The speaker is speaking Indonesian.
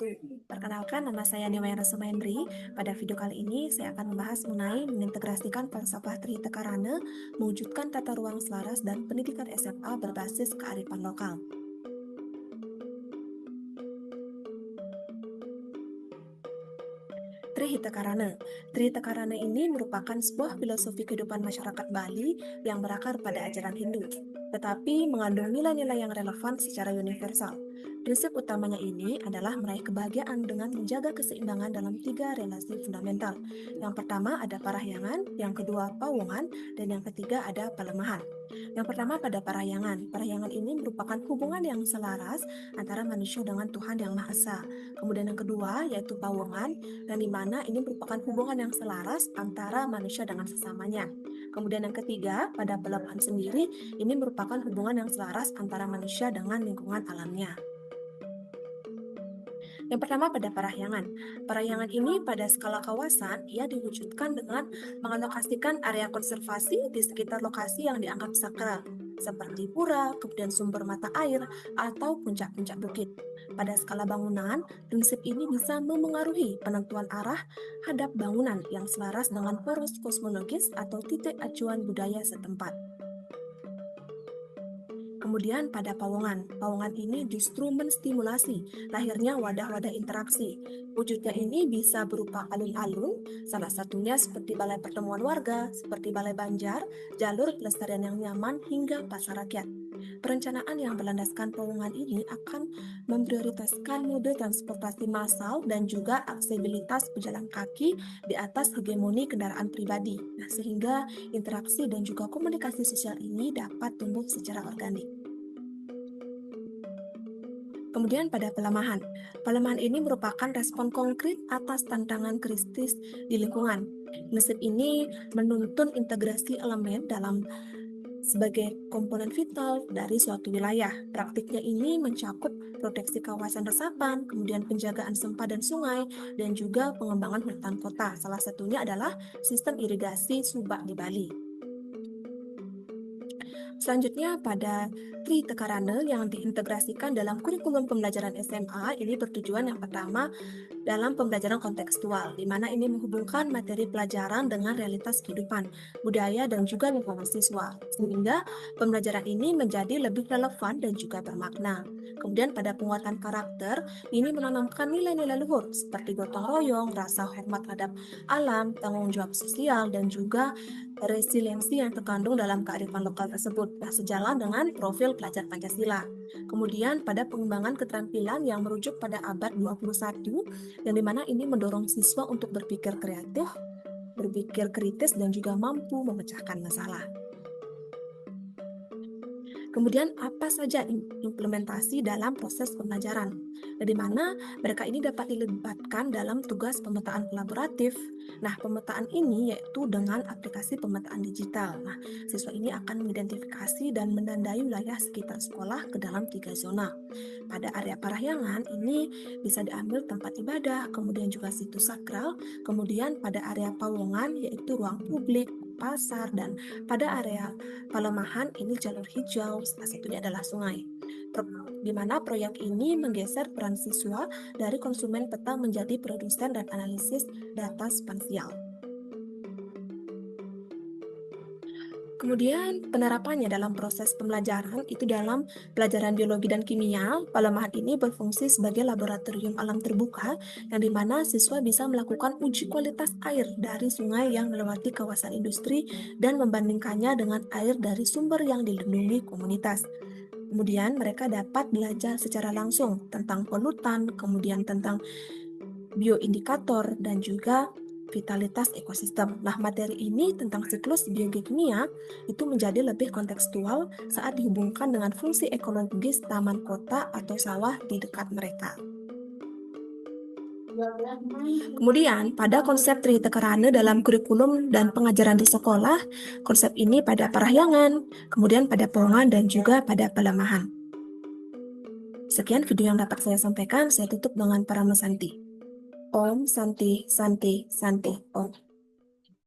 wabarakatuh. Perkenalkan, nama saya Newayana Sumahendri. Pada video kali ini, saya akan membahas mengenai mengintegrasikan falsafah Trihita Karana, mewujudkan tata ruang selaras dan pendidikan SMA berbasis kearifan lokal. Trihita Karana. Trihita Karana ini merupakan sebuah filosofi kehidupan masyarakat Bali yang berakar pada ajaran Hindu, tetapi mengandung nilai-nilai yang relevan secara universal. Prinsip utamanya ini adalah meraih kebahagiaan dengan menjaga keseimbangan dalam 3 relasi fundamental. Yang pertama ada parahyangan, yang kedua pawongan, dan yang ketiga ada pelemahan. Yang pertama pada parahyangan. Parahyangan ini merupakan hubungan yang selaras antara manusia dengan Tuhan Yang Maha Esa. Kemudian yang kedua yaitu pawongan, dan di mana ini merupakan hubungan yang selaras antara manusia dengan sesamanya. Kemudian yang ketiga, pada pelemahan sendiri, ini merupakan hubungan yang selaras antara manusia dengan lingkungan alamnya. Yang pertama pada parahyangan. Parahyangan ini pada skala kawasan, ia diwujudkan dengan mengalokasikan area konservasi di sekitar lokasi yang dianggap sakral, seperti pura, kemudian sumber mata air, atau puncak-puncak bukit. Pada skala bangunan, prinsip ini bisa memengaruhi penentuan arah hadap bangunan yang selaras dengan poros kosmologis atau titik acuan budaya setempat. Kemudian pada pawongan ini justru menstimulasi lahirnya wadah-wadah interaksi. Wujudnya ini bisa berupa alun-alun, salah satunya seperti balai pertemuan warga, seperti balai banjar, jalur pelestarian yang nyaman, hingga pasar rakyat. Perencanaan yang berlandaskan pawongan ini akan memprioritaskan mode transportasi massal dan juga aksesibilitas pejalan kaki di atas hegemoni kendaraan pribadi. Nah, sehingga interaksi dan juga komunikasi sosial ini dapat tumbuh secara organik. Kemudian pada pelemahan. Pelemahan ini merupakan respon konkret atas tantangan kritis di lingkungan. Prinsip ini menuntun integrasi elemen dalam sebagai komponen vital dari suatu wilayah. Praktiknya ini mencakup proteksi kawasan resapan, kemudian penjagaan sempah dan sungai, dan juga pengembangan hutan kota. Salah satunya adalah sistem irigasi subak di Bali. Selanjutnya pada Trihita Karana yang diintegrasikan dalam kurikulum pembelajaran SMA ini bertujuan yang pertama dalam pembelajaran kontekstual, di mana ini menghubungkan materi pelajaran dengan realitas kehidupan, budaya, dan juga lingkungan siswa, sehingga pembelajaran ini menjadi lebih relevan dan juga bermakna. Kemudian pada penguatan karakter, ini menanamkan nilai-nilai luhur seperti gotong royong, rasa hormat terhadap alam, tanggung jawab sosial, dan juga resiliensi yang terkandung dalam kearifan lokal tersebut. Nah, sejalan dengan profil pelajar Pancasila. Kemudian pada pengembangan keterampilan yang merujuk pada abad 21, yang dimana ini mendorong siswa untuk berpikir kreatif, berpikir kritis, dan juga mampu memecahkan masalah. Kemudian apa saja implementasi dalam proses pembelajaran, di mana mereka ini dapat dilibatkan dalam tugas pemetaan kolaboratif. Nah, pemetaan ini yaitu dengan aplikasi pemetaan digital. Nah, siswa ini akan mengidentifikasi dan menandai wilayah sekitar sekolah ke dalam 3 zona. Pada area parahyangan ini bisa diambil tempat ibadah, kemudian juga situs sakral, kemudian pada area pawongan yaitu ruang publik, pasar, dan pada area pelemahan ini jalur hijau, salah satunya adalah sungai. Di mana proyek ini menggeser peran siswa dari konsumen peta menjadi produsen dan analisis data spansial. Kemudian penerapannya dalam proses pembelajaran itu dalam pelajaran biologi dan kimia, pelemahan ini berfungsi sebagai laboratorium alam terbuka yang dimana siswa bisa melakukan uji kualitas air dari sungai yang melewati kawasan industri dan membandingkannya dengan air dari sumber yang dilindungi komunitas. Kemudian mereka dapat belajar secara langsung tentang polutan, kemudian tentang bioindikator, dan juga vitalitas ekosistem. Nah, materi ini tentang siklus biokimia itu menjadi lebih kontekstual saat dihubungkan dengan fungsi ekologis taman kota atau sawah di dekat mereka. Kemudian, pada konsep Trihita Karana dalam kurikulum dan pengajaran di sekolah, konsep ini pada parahyangan, kemudian pada pawongan, dan juga pada pelemahan. Sekian video yang dapat saya sampaikan, saya tutup dengan Paramasanti. Om Santi Santi Santi Om.